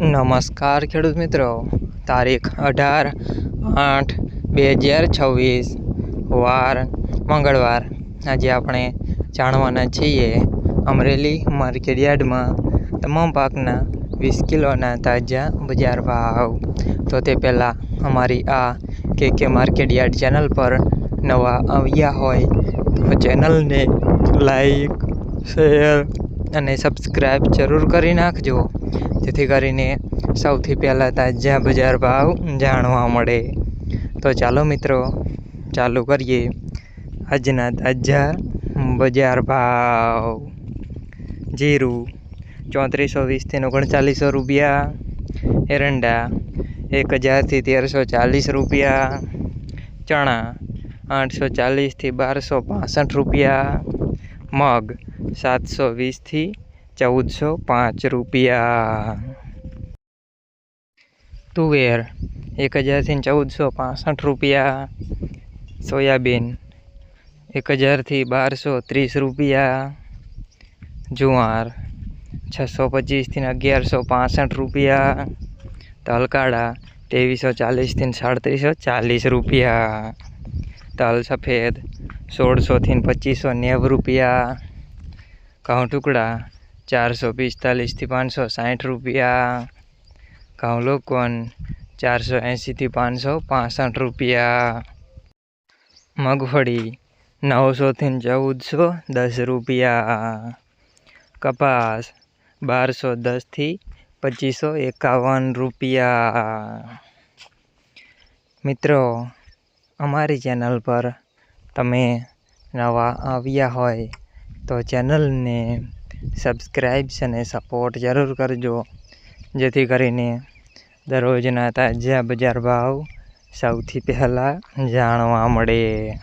નમસ્કાર ખેડૂત મિત્રો, તારીખ 18/8/2026 વાર મંગળવાર। આજે આપણે જાણવાના છીએ અમરેલી માર્કેટ યાર્ડમાં તમામ પાકના 20 કિલોના તાજા બજાર ભાવ। તો તે પહેલાં અમારી આ કે માર્કેટ યાર્ડ ચેનલ પર નવા આવ્યા હોય તો ચેનલને લાઈક, શેર અને સબસ્ક્રાઈબ જરૂર કરી નાખજો, જેથી કરીને સૌથી પહેલાં તાજા બજાર ભાવ જાણવા મળે। તો ચાલો મિત્રો, ચાલુ કરીએ આજના તાજા બજાર ભાવ। જીરું 3420 થી 3900 રૂપિયા, એરંડા 1000 થી 1340 રૂપિયા, ચણા 840 થી 1265 રૂપિયા, મગ 720 થી 1405 રૂપિયા, તુવેર 1000 થી 1465 રૂપિયા, સોયાબીન 1000 થી 1230 રૂપિયા, જુવાર 625 થી 1165 રૂપિયા, તલકાળા 2340 થી 3740 રૂપિયા, તલ સફેદ 1600 થી 2590 રૂપિયા, ઘઉં ટુકડા 445 થી 560 રૂપિયા, ઘઉં લોકવન 480 થી 565 રૂપિયા, મગફળી 900 થી 1410 રૂપિયા, કપાસ 1210 થી 2551 રૂપિયા। મિત્રો, અમારી ચેનલ પર તમે નવા આવ્યા હોય તો ચેનલને સબસ્ક્રાઈબ અને સપોર્ટ જરૂર કરજો, જેથી કરીને દરરોજના તાજા બજાર ભાવ સૌથી પહેલાં જાણવા મળે।